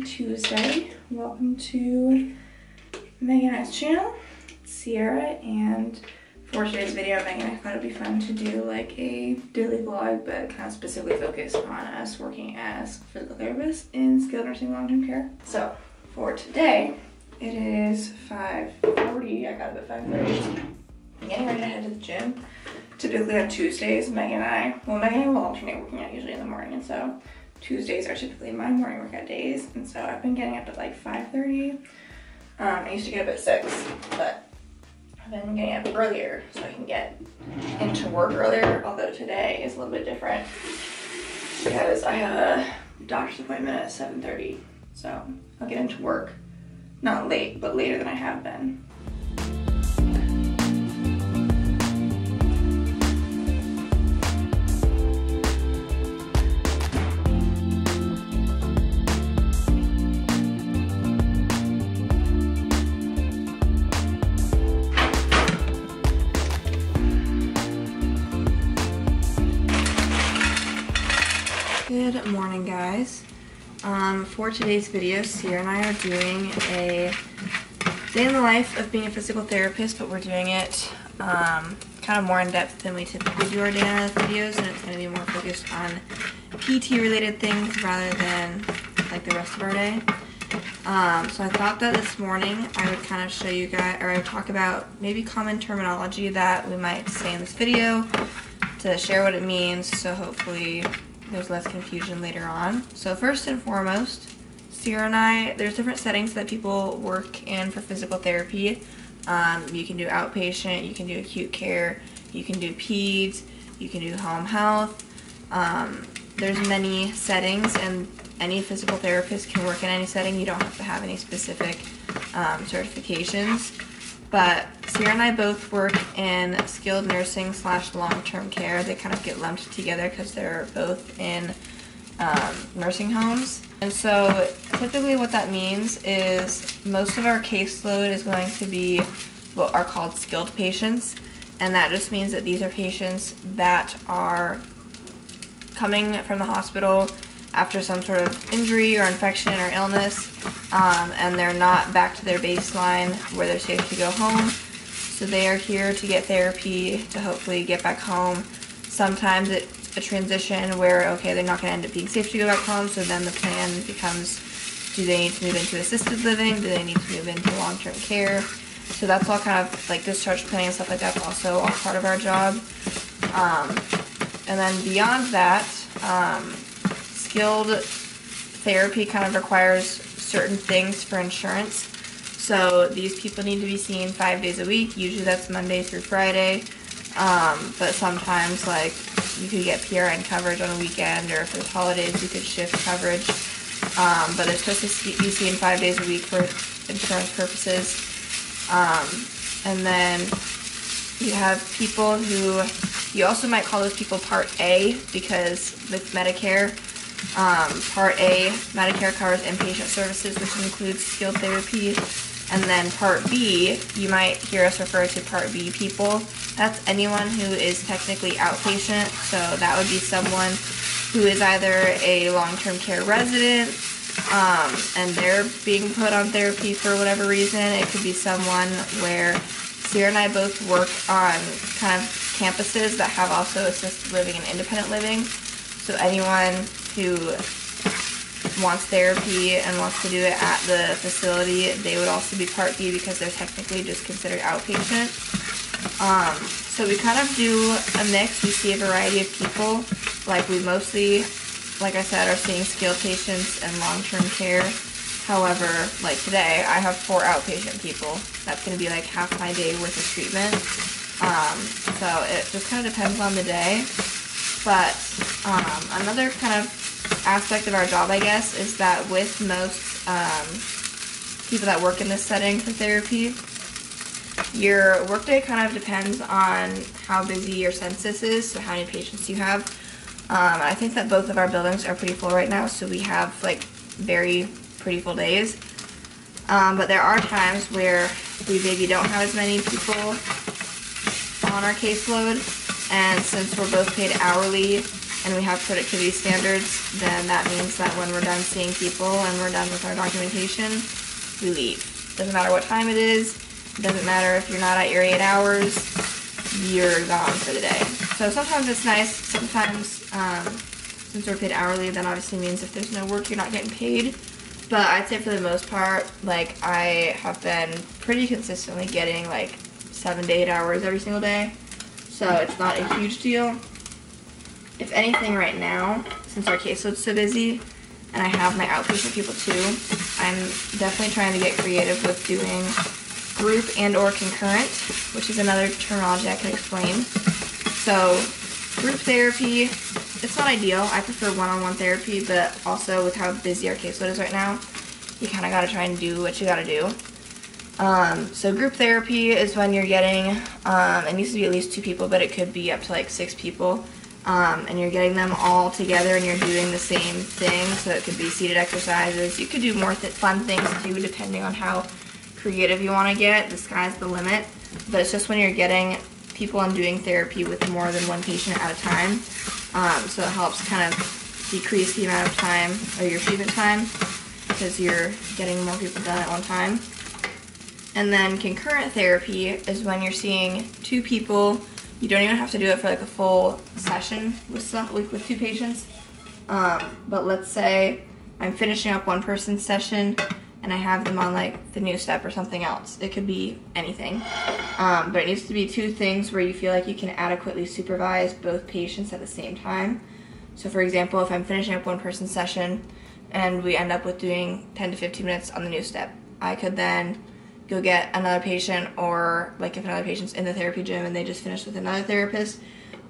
Tuesday. Welcome to Megan and I's channel. It's Sierra, and for today's video, Megan and I thought it'd be fun to do like a daily vlog, but kind of specifically focused on us working as physical therapists in skilled nursing long-term care. So for today, it is 5:40. I got up at 5:30. I'm getting ready to head to the gym. Typically on Tuesdays, Megan and I will alternate working out usually in the morning, and so Tuesdays are typically my morning workout days, and so I've been getting up at like 5:30. I used to get up at 6, but I've been getting up earlier so I can get into work earlier, although today is a little bit different because I have a doctor's appointment at 7:30, so I'll get into work not late, but later than I have been. Good morning, guys. For today's video, Sierra and I are doing a day in the life of being a physical therapist, but we're doing it kind of more in depth than we typically do our day in the life videos, and it's going to be more focused on PT related things rather than like the rest of our day. So I thought that this morning I would kind of show you guys, or I would talk about maybe common terminology that we might say in this video to share what it means, so hopefully there's less confusion later on. So first and foremost, Sierra and I, there's different settings that people work in for physical therapy. You can do outpatient, you can do acute care, you can do peds, you can do home health. There's many settings, and any physical therapist can work in any setting. You don't have to have any specific certifications. But Sierra and I both work in skilled nursing / long-term care. They kind of get lumped together because they're both in nursing homes. And so typically what that means is most of our caseload is going to be what are called skilled patients. And that just means that these are patients that are coming from the hospital after some sort of injury or infection or illness, and they're not back to their baseline where they're safe to go home. So they are here to get therapy to hopefully get back home. Sometimes it's a transition where, okay, they're not going to end up being safe to go back home, so then the plan becomes, do they need to move into assisted living? Do they need to move into long-term care? So that's all kind of like discharge planning and stuff like that's also all part of our job. And then beyond that, skilled therapy kind of requires certain things for insurance. So these people need to be seen 5 days a week. Usually that's Monday through Friday. But sometimes like you could get PRN coverage on a weekend, or if there's holidays you could shift coverage. But they're supposed to be seen 5 days a week for insurance purposes. And then you have people who, you also might call those people Part A, because with Medicare, Part A, Medicare covers inpatient services, which includes skilled therapy. And then Part B, you might hear us refer to Part B people. That's anyone who is technically outpatient. So that would be someone who is either a long-term care resident, and they're being put on therapy for whatever reason. It could be someone where Sierra and I both work on kind of campuses that have also assisted living and independent living. So anyone who wants therapy and wants to do it at the facility, they would also be Part B because they're technically just considered outpatient. So we kind of do a mix. We see a variety of people. Like we mostly, like I said, are seeing skilled patients and long-term care. However, like today, I have 4 outpatient people. That's going to be like half my day worth of treatment. So it just kind of depends on the day. But another kind of aspect of our job, I guess, is that with most people that work in this setting for therapy, your workday kind of depends on how busy your census is, so how many patients you have. I think that both of our buildings are pretty full right now, so we have like very pretty full days. But there are times where we maybe don't have as many people on our caseload, and since we're both paid hourly and we have productivity standards, then that means that when we're done seeing people and we're done with our documentation, we leave. Doesn't matter what time it is, it doesn't matter if you're not at your 8 hours, you're gone for the day. So sometimes it's nice, sometimes since we're paid hourly, that obviously means if there's no work, you're not getting paid. But I'd say for the most part, like, I have been pretty consistently getting like 7 to 8 hours every single day. So it's not a huge deal. If anything right now, since our caseload's so busy, and I have my outpatient people too, I'm definitely trying to get creative with doing group and or concurrent, which is another terminology I can explain. So group therapy, it's not ideal. I prefer one-on-one therapy, but also with how busy our caseload is right now, you kind of got to try and do what you got to do. So group therapy is when you're getting, it needs to be at least 2 people, but it could be up to like 6 people. And you're getting them all together and you're doing the same thing. So it could be seated exercises. You could do more fun things too, depending on how creative you want to get. The sky's the limit. But it's just when you're getting people and doing therapy with more than one patient at a time. So it helps kind of decrease the amount of time, or your treatment time, because you're getting more people done at one time. And then concurrent therapy is when you're seeing 2 people. You don't even have to do it for like a full session with 2 patients. But let's say I'm finishing up one person's session and I have them on like the new step or something else. It could be anything. But it needs to be 2 things where you feel like you can adequately supervise both patients at the same time. So for example, if I'm finishing up one person's session and we end up with doing 10 to 15 minutes on the new step, I could then go get another patient, or like if another patient's in the therapy gym and they just finished with another therapist,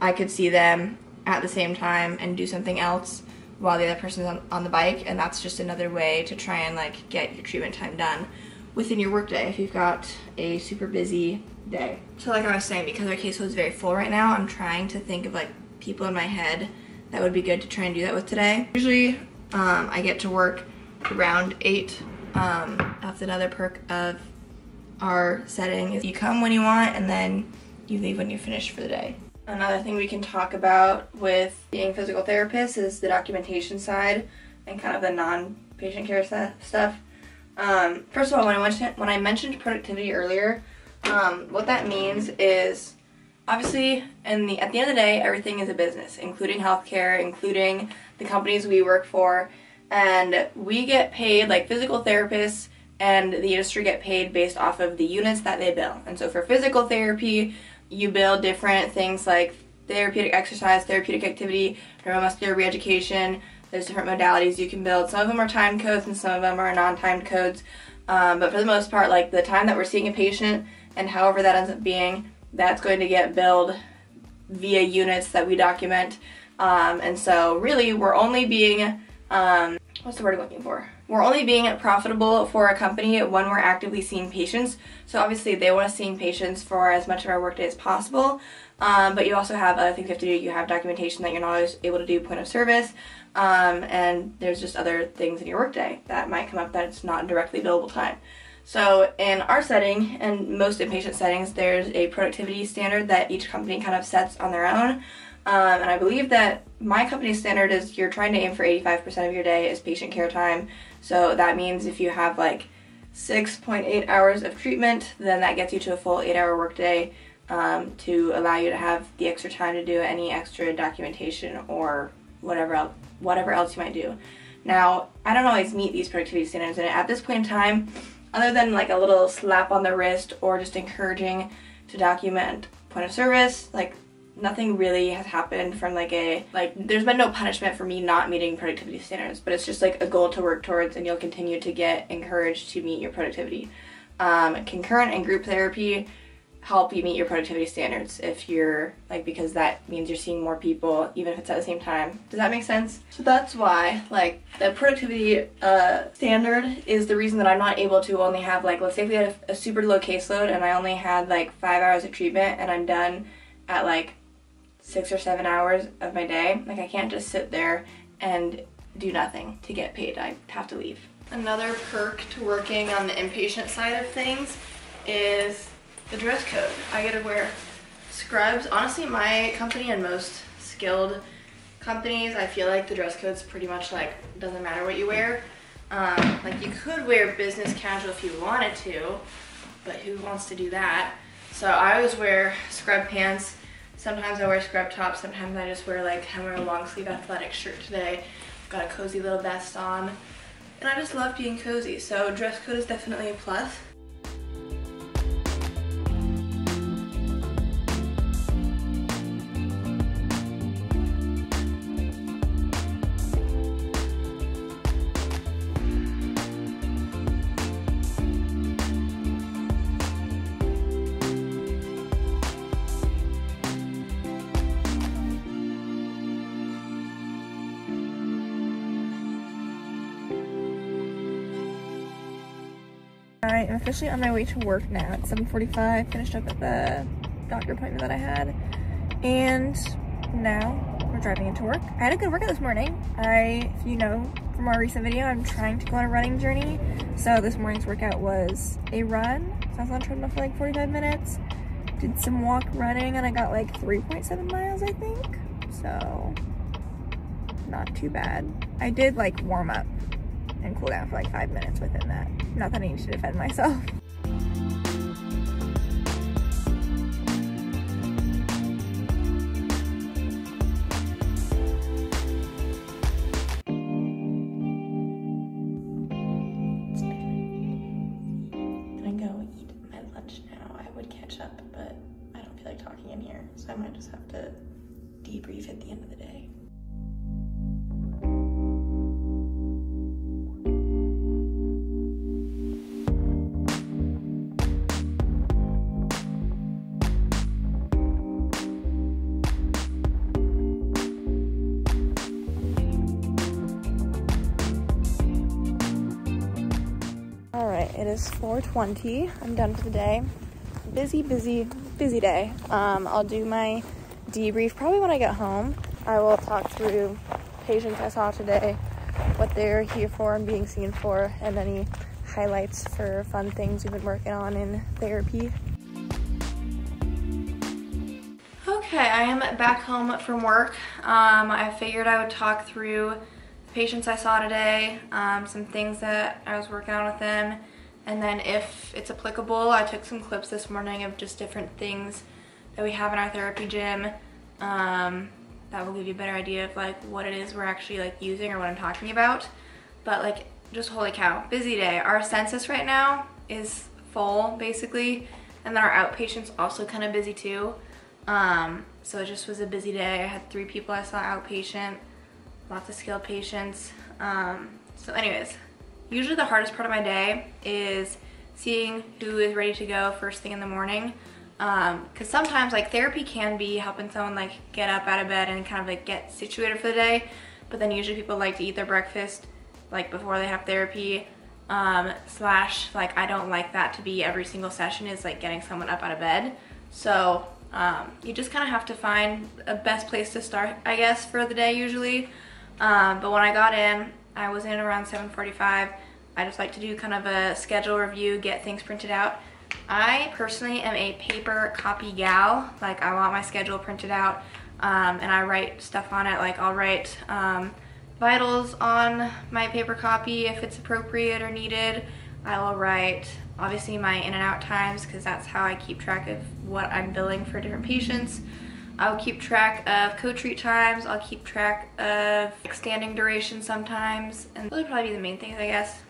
I could see them at the same time and do something else while the other person's on the bike, and that's just another way to try and like get your treatment time done within your workday if you've got a super busy day. So like I was saying, because our caseload is very full right now, I'm trying to think of like people in my head that would be good to try and do that with today. Usually I get to work around 8. That's another perk of our setting is you come when you want and then you leave when you're finished for the day. Another thing we can talk about with being physical therapists is the documentation side and kind of the non-patient care stuff. First of all, when I mentioned productivity earlier, what that means is obviously at the end of the day, everything is a business, including healthcare, including the companies we work for, and we get paid like physical therapists and the industry get paid based off of the units that they bill. And so for physical therapy, you bill different things like therapeutic exercise, therapeutic activity, neuromuscular re-education. There's different modalities you can build. Some of them are timed codes and some of them are non-timed codes. But for the most part, like the time that we're seeing a patient and however that ends up being, that's going to get billed via units that we document. And so really we're only being, what's the word I'm looking for? We're only being profitable for a company when we're actively seeing patients. So obviously they want us seeing patients for as much of our workday as possible. But you also have other things you have to do. You have documentation that you're not always able to do point of service. And there's just other things in your workday that might come up that it's not directly billable time. So in our setting and most inpatient settings, there's a productivity standard that each company kind of sets on their own. And I believe that my company's standard is you're trying to aim for 85% of your day as patient care time. So that means if you have like 6.8 hours of treatment, then that gets you to a full 8-hour workday to allow you to have the extra time to do any extra documentation or whatever else you might do. Now, I don't always meet these productivity standards, and at this point in time, other than like a little slap on the wrist or just encouraging to document point of service, like nothing really has happened from there's been no punishment for me not meeting productivity standards, but it's just like a goal to work towards, and you'll continue to get encouraged to meet your productivity. Concurrent and group therapy help you meet your productivity standards if you're because that means you're seeing more people even if it's at the same time. Does that make sense? So that's why the productivity standard is the reason that I'm not able to only have let's say if we had a super low caseload and I only had 5 hours of treatment and I'm done at 6 or 7 hours of my day. I can't just sit there and do nothing to get paid. I have to leave. Another perk to working on the inpatient side of things is the dress code. I get to wear scrubs. Honestly, my company and most skilled companies, I feel like the dress code's pretty much like, doesn't matter what you wear. Like you could wear business casual if you wanted to, but who wants to do that? So I always wear scrub pants. Sometimes I wear scrub tops. Sometimes I just wear like, I'm wearing a long sleeve athletic shirt today. I've got a cozy little vest on. And I just love being cozy. So dress code is definitely a plus. I am officially on my way to work now. It's 7:45, finished up at the doctor appointment that I had, and now we're driving into work. I had a good workout this morning. If you know from our recent video, I'm trying to go on a running journey. So this morning's workout was a run. So I was on treadmill for like 45 minutes, did some walk running, and I got like 3.7 miles, I think. So not too bad. I did like warm up and cool down for like 5 minutes within that. Not that I need to defend myself. I'm gonna go eat my lunch now. I would catch up, but I don't feel like talking in here, so I might just have to debrief at the end of the day. It is 4:20. I'm done for the day. Busy day. I'll do my debrief probably when I get home. I will talk through patients I saw today, what they're here for and being seen for, and any highlights for fun things we've been working on in therapy. Okay, I am back home from work. I figured I would talk through the patients I saw today, some things that I was working on with them. And then if it's applicable, I took some clips this morning of just different things that we have in our therapy gym. That will give you a better idea of like what it is we're actually like using or what I'm talking about. But like, just holy cow, busy day. Our census right now is full basically. And then our outpatient's also kind of busy too. So it just was a busy day. I had 3 people I saw outpatient, lots of skilled patients. So anyways, usually the hardest part of my day is seeing who is ready to go first thing in the morning. Because sometimes like therapy can be helping someone like get up out of bed and kind of like get situated for the day. But then usually people like to eat their breakfast like before they have therapy. Slash like I don't like that to be every single session is like getting someone up out of bed. So you just kind of have to find a best place to start, I guess, for the day usually. But when I got in, I was in around 7:45. I just like to do kind of a schedule review, get things printed out. I personally am a paper copy gal. Like I want my schedule printed out, and I write stuff on it. Like I'll write vitals on my paper copy if it's appropriate or needed. I will write obviously my in and out times because that's how I keep track of what I'm billing for different patients. I'll keep track of co-treat times. I'll keep track of standing duration sometimes. And those would probably be the main things, I guess.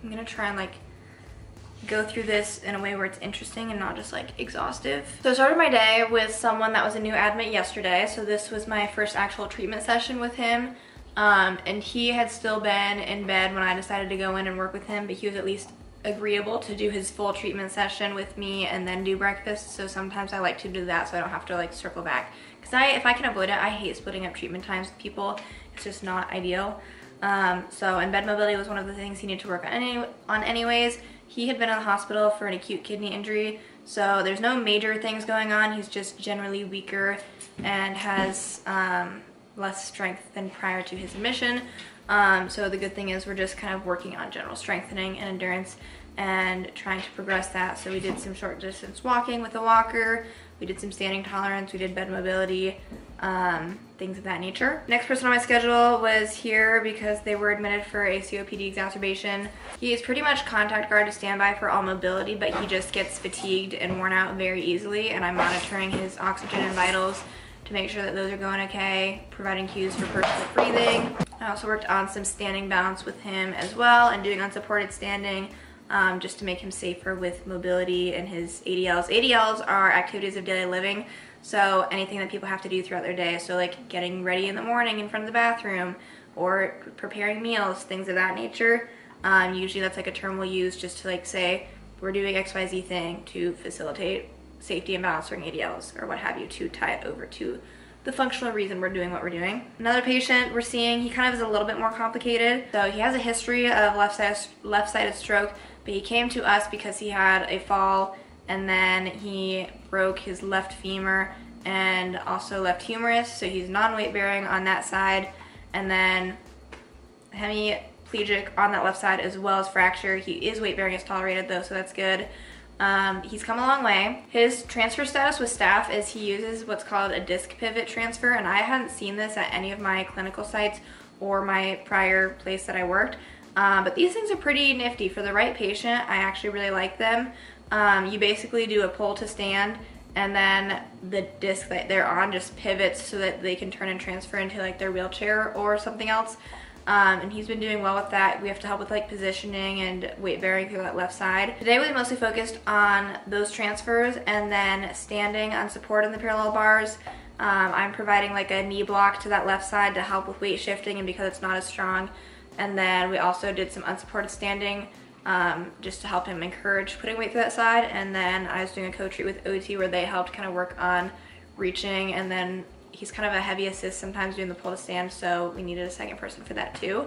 I'm gonna try and like go through this in a way where it's interesting and not just like exhaustive. So I started my day with someone that was a new admit yesterday. So this was my first actual treatment session with him. And he had still been in bed when I decided to go in and work with him, but he was at least agreeable to do his full treatment session with me and then do breakfast. So sometimes I like to do that so I don't have to like circle back, because if I can avoid it, I hate splitting up treatment times with people. It's just not ideal. So and bed mobility was one of the things he needed to work on anyways. He had been in the hospital for an acute kidney injury, so there's no major things going on. He's just generally weaker and has less strength than prior to his admission. So the good thing is we're just kind of working on general strengthening and endurance and trying to progress that. So we did some short distance walking with a walker, we did some standing tolerance, we did bed mobility, things of that nature. Next person on my schedule was here because they were admitted for a COPD exacerbation. He is pretty much contact guard to standby for all mobility, but he just gets fatigued and worn out very easily, and I'm monitoring his oxygen and vitals to make sure that those are going okay, providing cues for personal breathing. I also worked on some standing balance with him as well and doing unsupported standing just to make him safer with mobility and his ADLs. ADLs are activities of daily living, so anything that people have to do throughout their day. So like getting ready in the morning in front of the bathroom or preparing meals, things of that nature. Usually that's like a term we'll use just to like say we're doing XYZ thing to facilitate safety and balance during ADLs or what have you, to tie it over to the functional reason we're doing what we're doing. Another patient we're seeing, he kind of is a little bit more complicated. So he has a history of left-sided stroke, but he came to us because he had a fall and then he broke his left femur and also left humerus, so he's non-weight bearing on that side, and then hemiplegic on that left side as well as fracture. He is weight bearing, is tolerated though, so that's good. He's come a long way. His transfer status with staff is he uses what's called a disc pivot transfer, and I hadn't seen this at any of my clinical sites or my prior place that I worked, but these things are pretty nifty. For the right patient, I actually really like them. You basically do a pull to stand, and then the disc that they're on just pivots so that they can turn and transfer into like their wheelchair or something else. And he's been doing well with that. We have to help with like positioning and weight bearing through that left side. Today we mostly focused on those transfers and then standing on support in the parallel bars. I'm providing like a knee block to that left side to help with weight shifting and because it's not as strong. And then we also did some unsupported standing just to help him encourage putting weight to that side. And then I was doing a co-treat with OT where they helped kind of work on reaching, and then he's kind of a heavy assist sometimes doing the pull to stand, so we needed a second person for that too.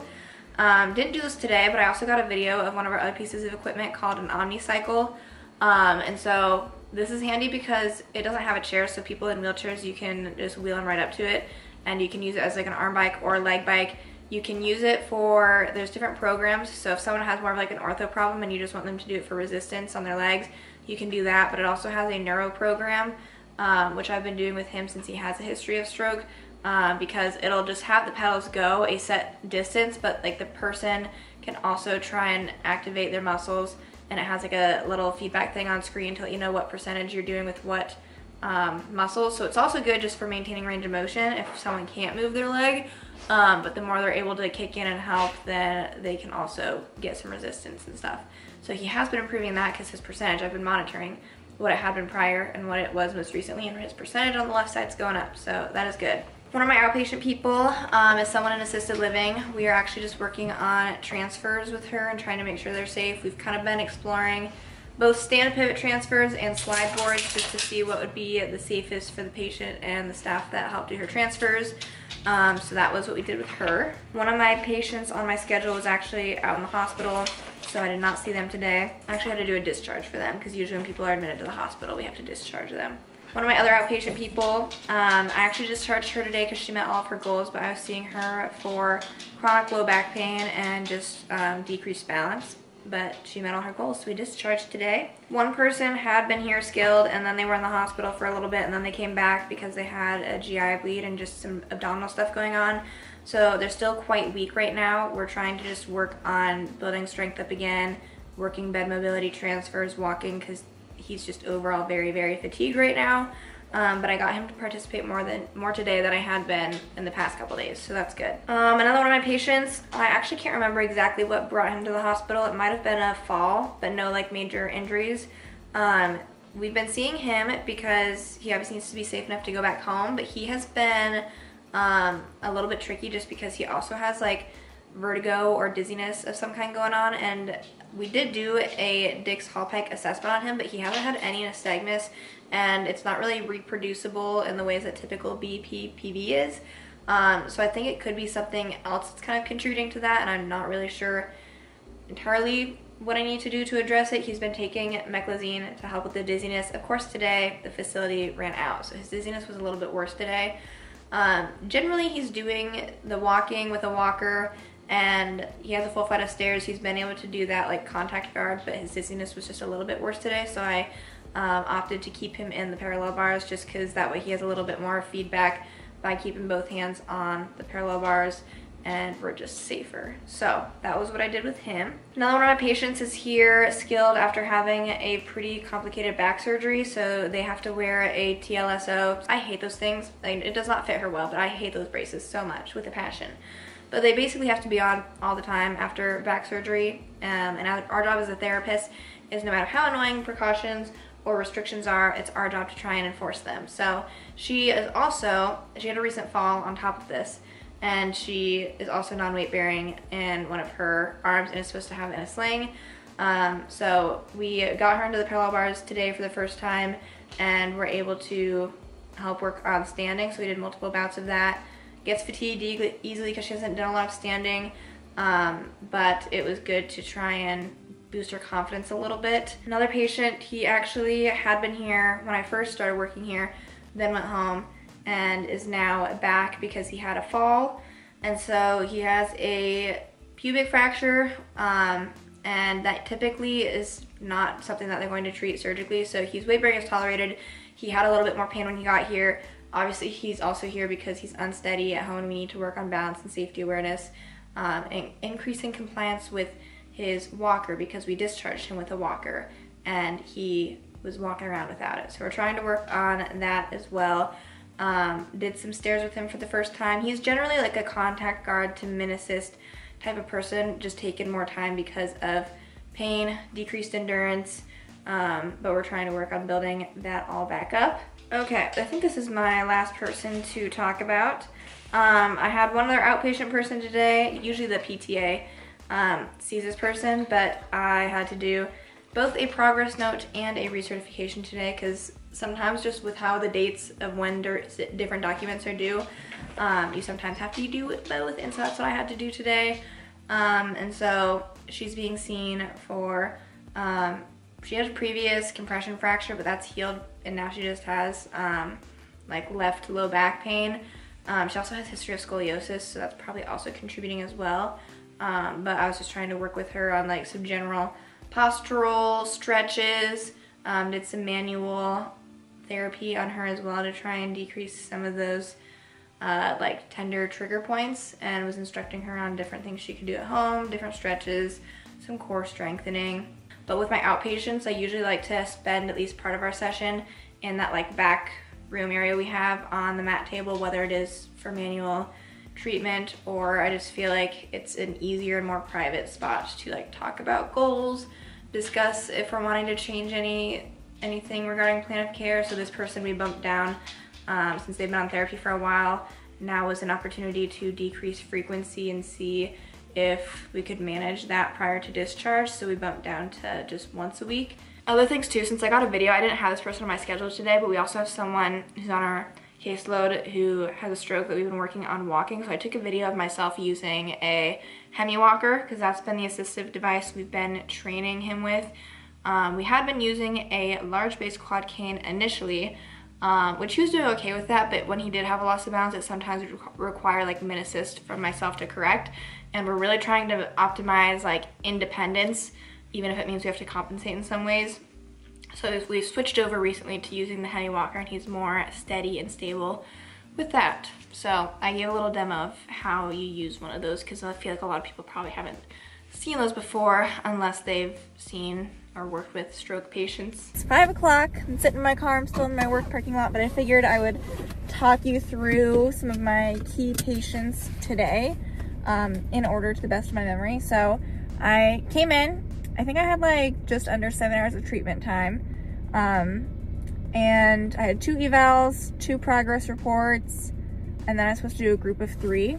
Didn't do this today, but I also got a video of one of our other pieces of equipment called an omnicycle. And so this is handy because it doesn't have a chair, so people in wheelchairs, you can just wheel them right up to it, and you can use it as like an arm bike or a leg bike. You can use it for, there's different programs, so if someone has more of like an ortho problem and you just want them to do it for resistance on their legs, you can do that. But it also has a neuro program, which I've been doing with him since he has a history of stroke, because it'll just have the pedals go a set distance, but like the person can also try and activate their muscles, and it has like a little feedback thing on screen to let you know what percentage you're doing with what muscles. So it's also good just for maintaining range of motion if someone can't move their leg, but the more they're able to kick in and help, then they can also get some resistance and stuff. So he has been improving that because his percentage, I've been monitoring what it had been prior and what it was most recently, and his percentage on the left side's going up, so that is good. One of my outpatient people is someone in assisted living. We are actually just working on transfers with her and trying to make sure they're safe. We've kind of been exploring both stand pivot transfers and slide boards just to see what would be the safest for the patient and the staff that help do her transfers. So that was what we did with her. One of my patients on my schedule was actually out in the hospital, so I did not see them today. I actually had to do a discharge for them because usually when people are admitted to the hospital, we have to discharge them. One of my other outpatient people, I actually discharged her today because she met all of her goals, but I was seeing her for chronic low back pain and just decreased balance. But she met all her goals, so we discharged today. One person had been here skilled, and then they were in the hospital for a little bit, and then they came back because they had a GI bleed and just some abdominal stuff going on. So they're still quite weak right now. We're trying to just work on building strength up again, working bed mobility, transfers, walking, because he's just overall very, very fatigued right now. But I got him to participate more today than I had been in the past couple days, so that's good. Another one of my patients, I actually can't remember exactly what brought him to the hospital. It might have been a fall, but no like major injuries. We've been seeing him because he obviously needs to be safe enough to go back home, but he has been a little bit tricky just because he also has like vertigo or dizziness of some kind going on, and we did do a Dix-Hallpike assessment on him, but he hasn't had any nystagmus, and it's not really reproducible in the ways that typical BPPV is. So I think it could be something else that's kind of contributing to that, and I'm not really sure entirely what I need to do to address it. He's been taking meclizine to help with the dizziness. Of course, today the facility ran out, so his dizziness was a little bit worse today. Generally, he's doing the walking with a walker, and he has a full flight of stairs. He's been able to do that like contact guard, but his dizziness was just a little bit worse today, so I opted to keep him in the parallel bars just because that way he has a little bit more feedback by keeping both hands on the parallel bars, and we're just safer. So that was what I did with him. Another one of my patients is here skilled after having a pretty complicated back surgery, so they have to wear a TLSO. I hate those things. Like, it does not fit her well, but I hate those braces so much with a passion. But they basically have to be on all the time after back surgery, and our job as a therapist is, no matter how annoying precautions or restrictions are, it's our job to try and enforce them. So she had a recent fall on top of this, and she is also non-weight bearing in one of her arms and is supposed to have it in a sling. So we got her into the parallel bars today for the first time, and we're able to help work on standing. So we did multiple bouts of that. Gets fatigued easily because she hasn't done a lot of standing, but it was good to try and boost her confidence a little bit. Another patient, he actually had been here when I first started working here, then went home, and is now back because he had a fall. And so he has a pubic fracture, and that typically is not something that they're going to treat surgically. So he's weight bearing, is tolerated. He had a little bit more pain when he got here. Obviously he's also here because he's unsteady at home. We need to work on balance and safety awareness, and increasing compliance with his walker, because we discharged him with a walker and he was walking around without it. So we're trying to work on that as well. Did some stairs with him for the first time. He's generally like a contact guard to min assist type of person, just taking more time because of pain, decreased endurance, but we're trying to work on building that all back up. Okay, I think this is my last person to talk about. I had one other outpatient person today. Usually the PTA sees this person, but I had to do both a progress note and a recertification today, because sometimes just with how the dates of when different documents are due, you sometimes have to do both, and so that's what I had to do today. And so she's being seen for, she had a previous compression fracture, but that's healed, and now she just has like left low back pain. She also has a history of scoliosis, so that's probably also contributing as well. But I was just trying to work with her on like some general postural stretches, did some manual therapy on her as well to try and decrease some of those like tender trigger points, and was instructing her on different things she could do at home, different stretches, some core strengthening. But with my outpatients, I usually like to spend at least part of our session in that like back room area we have on the mat table, whether it is for manual treatment, or I just feel like it's an easier and more private spot to like talk about goals, discuss if we're wanting to change anything regarding plan of care. So this person we bumped down, since they've been on therapy for a while, now was an opportunity to decrease frequency and see if we could manage that prior to discharge. So we bumped down to just once a week. Other things too, since I got a video, I didn't have this person on my schedule today, but we also have someone who's on our caseload who has a stroke that we've been working on walking. So I took a video of myself using a hemi walker, because that's been the assistive device we've been training him with. We had been using a large base quad cane initially, which he was doing okay with that, but when he did have a loss of balance, it sometimes would require like min assist from myself to correct. And we're really trying to optimize like independence, even if it means we have to compensate in some ways. So we've switched over recently to using the hemi walker, and he's more steady and stable with that. So I gave a little demo of how you use one of those, because I feel like a lot of people probably haven't seen those before unless they've seen or worked with stroke patients. It's 5 o'clock. I'm sitting in my car. I'm still in my work parking lot, but I figured I would talk you through some of my key patients today in order to the best of my memory. So I came in, I think I had like just under 7 hours of treatment time, and I had 2 evals, 2 progress reports, and then I was supposed to do a group of 3.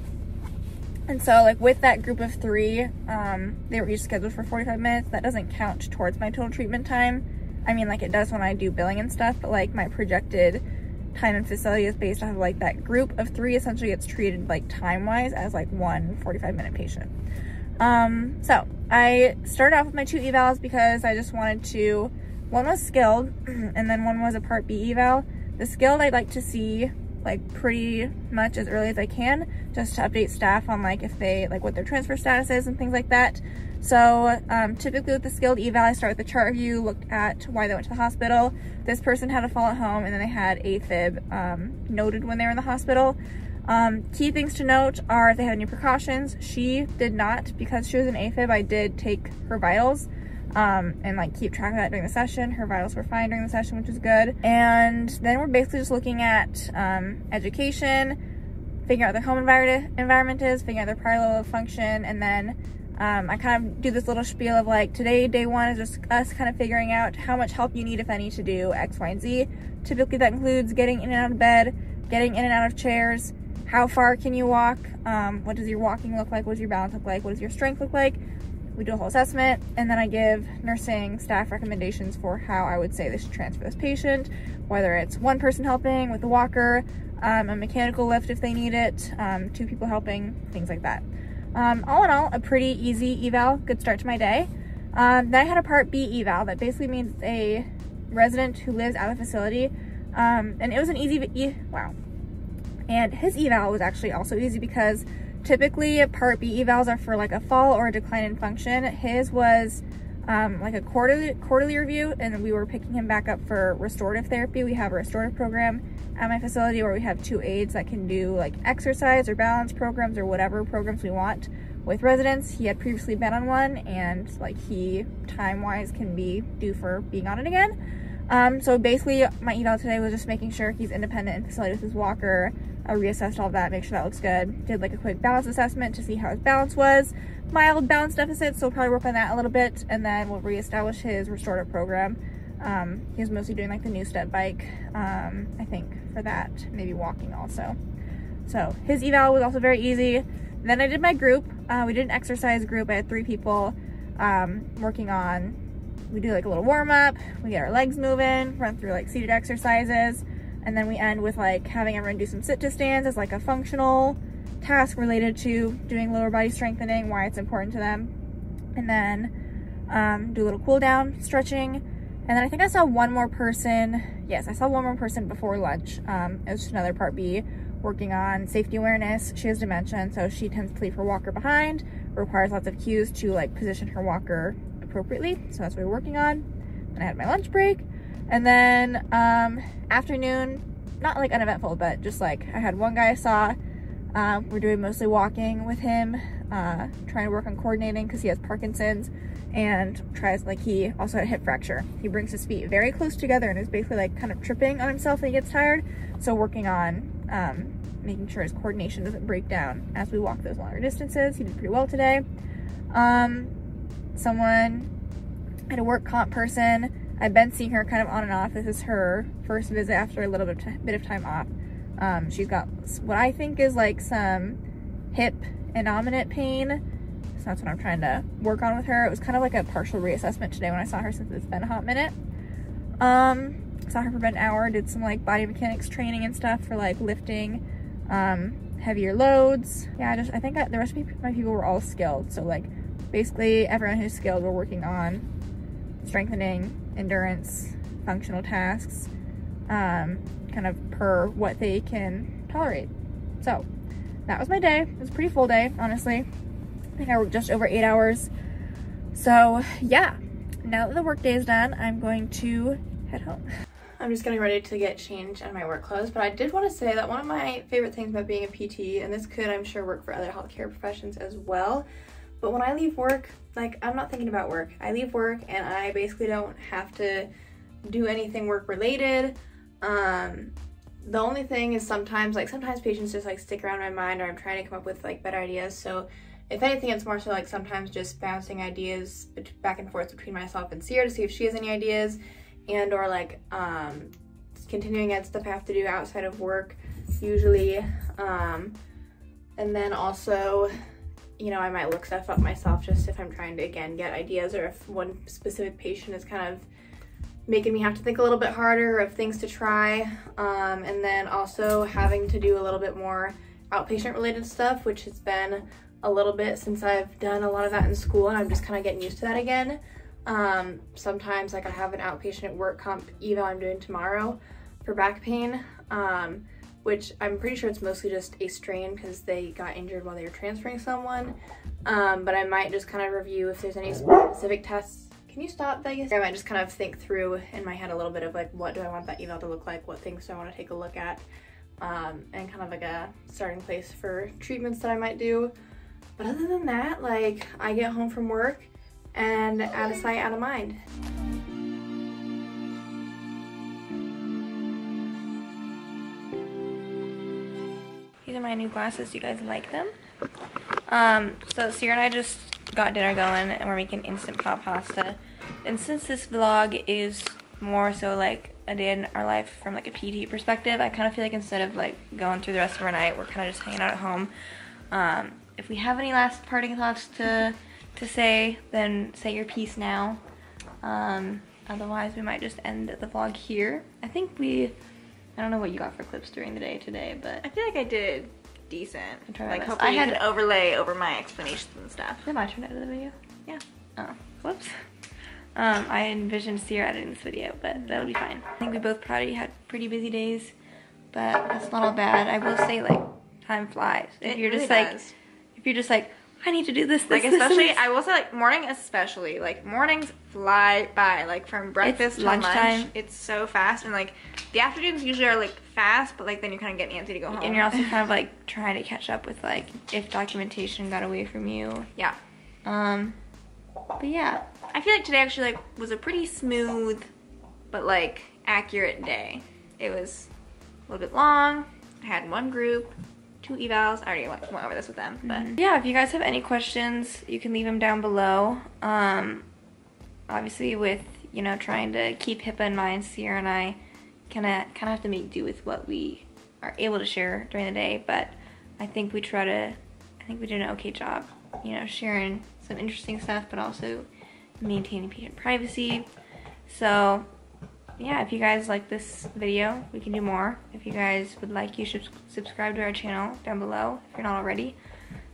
And so like with that group of 3, they were each scheduled for 45 minutes. That doesn't count towards my total treatment time. I mean, like it does when I do billing and stuff, but like my projected time in facility is based off of like that group of 3 essentially gets treated like time-wise as like one 45-minute patient. So I started off with my 2 evals because I just wanted to, one was skilled and then one was a part B eval. The skilled I'd like to see like pretty much as early as I can, just to update staff on like if they, like what their transfer status is and things like that. So typically with the skilled eval, I start with the chart review, look at why they went to the hospital. This person had a fall at home, and then they had AFib noted when they were in the hospital. Key things to note are if they had any precautions. She did not. Because she was an AFib, I did take her vitals and like keep track of that during the session. Her vitals were fine during the session, which is good. And then we're basically just looking at education, figuring out their home environment is, figuring out their prior level of function, and then I kind of do this little spiel of like, today, day one is just us kind of figuring out how much help you need, if any, to do X, Y, and Z. Typically that includes getting in and out of bed, getting in and out of chairs, how far can you walk, what does your walking look like, what does your balance look like, what does your strength look like. We do a whole assessment, and then I give nursing staff recommendations for how I would say they should transfer this patient, whether it's one person helping with the walker, a mechanical lift if they need it, 2 people helping, things like that. All in all, a pretty easy eval, good start to my day. Then I had a Part B eval. That basically means it's a resident who lives at the facility, and it was an easy and his eval was actually also easy because typically Part B evals are for like a fall or a decline in function. His was like a quarterly review, and we were picking him back up for restorative therapy. We have a restorative program at my facility where we have 2 aides that can do like exercise or balance programs or whatever programs we want with residents. He had previously been on one, and like he time-wise can be due for being on it again. So basically my eval today was just making sure he's independent in facility with his walker. I reassessed all of that, make sure that looks good. Did like a quick balance assessment to see how his balance was. Mild balance deficit, so we'll probably work on that a little bit, and then we'll reestablish his restorative program. He was mostly doing like the new step bike, I think, for that, maybe walking also. So his eval was also very easy. Then I did my group. We did an exercise group. I had 3 people working on, we do like a little warm up, we get our legs moving, run through like seated exercises, and then we end with like having everyone do some sit to stands as like a functional task related to doing lower body strengthening, why it's important to them. And then do a little cool down, stretching. And then I think I saw one more person. Yes, I saw one more person before lunch. It was just another Part B working on safety awareness. She has dementia, and so she tends to leave her walker behind, requires lots of cues to like position her walker appropriately. So that's what we're working on. And I had my lunch break. And then afternoon, not like uneventful, but just like I had one guy I saw. We're doing mostly walking with him, trying to work on coordinating because he has Parkinson's, and tries, like, he also had a hip fracture. He brings his feet very close together and is basically like kind of tripping on himself when he gets tired. So working on making sure his coordination doesn't break down as we walk those longer distances. He did pretty well today. Someone had a work comp person. I've been seeing her kind of on and off. This is her first visit after a little bit of time off. She's got what I think is like some hip innominate pain. So that's what I'm trying to work on with her. It was kind of like a partial reassessment today when I saw her, since it's been a hot minute. Saw her for about an hour, did some like body mechanics training and stuff for like lifting heavier loads. Yeah, I think the rest of my people were all skilled. So like basically everyone who's skilled, we're working on strengthening, endurance, functional tasks, kind of per what they can tolerate. So that was my day. It was a pretty full day, honestly. I think I worked just over 8 hours. So yeah, now that the work day is done, I'm going to head home. I'm just getting ready to get changed in my work clothes, but I did want to say that one of my favorite things about being a PT, and this could, I'm sure, work for other healthcare professions as well, but when I leave work, like, I'm not thinking about work. I leave work and I basically don't have to do anything work related. The only thing is sometimes patients just like stick around my mind, or I'm trying to come up with like better ideas. So if anything, it's more so like sometimes just bouncing ideas back and forth between myself and Sierra to see if she has any ideas, and or like continuing at stuff I have to do outside of work usually. And then also, you know, I might look stuff up myself just if I'm trying to, again, get ideas, or if one specific patient is kind of making me have to think a little bit harder of things to try. And then also having to do a little bit more outpatient related stuff, which has been a little bit since I've done a lot of that in school, and I'm just kind of getting used to that again. Sometimes like I have an outpatient work comp eval I'm doing tomorrow for back pain. which I'm pretty sure it's mostly just a strain because they got injured while they were transferring someone. But I might just kind of review if there's any specific tests. Can you stop, Vegas? I might just kind of think through in my head a little bit of like, what do I want that eval to look like? What things do I want to take a look at? And kind of like a starting place for treatments that I might do. But other than that, like, I get home from work and out of sight, out of mind. These are my new glasses. Do you guys like them? So Sierra and I just got dinner going and we're making instant pot pasta. And since this vlog is more so like a day in our life from like a PT perspective, I kind of feel like instead of like going through the rest of our night, we're kind of just hanging out at home. If we have any last parting thoughts to say, then say your piece now. Otherwise, we might just end the vlog here. I don't know what you got for clips during the day today, but I feel like I did decent. Like, best. hopefully you can overlay over my explanations and stuff. Did I turn it to the video? Yeah. Oh, whoops. I envisioned Sierra editing this video, but that'll be fine. I think we both probably had pretty busy days, but that's not all bad. I will say, like, time flies. If you're just like, I need to do this, like, especially, I will say, like, morning especially, like, mornings fly by, like, from breakfast to lunch, it's so fast, and, like, the afternoons usually are, like, fast, but, like, then you kind of get antsy to go home. And you're also kind of, like, trying to catch up with, like, if documentation got away from you. Yeah. But yeah. I feel like today actually, like, was a pretty smooth, but, like, accurate day. It was a little bit long. I had one group, 2 evals. I already went over this with them, but yeah, if you guys have any questions, you can leave them down below. Obviously with, you know, trying to keep HIPAA in mind, Sierra and I kind of have to make do with what we are able to share during the day, but I think we did an okay job, you know, sharing some interesting stuff, but also maintaining patient privacy. So yeah, if you guys like this video, we can do more. If you guys would like, you should subscribe to our channel down below if you're not already.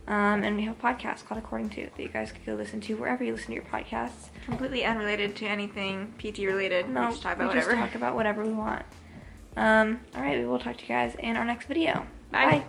And we have a podcast called According To that you guys could go listen to wherever you listen to your podcasts. Completely unrelated to anything PT related. No, we just talk about whatever. Just talk about whatever we want. Alright, we will talk to you guys in our next video. Bye. Bye.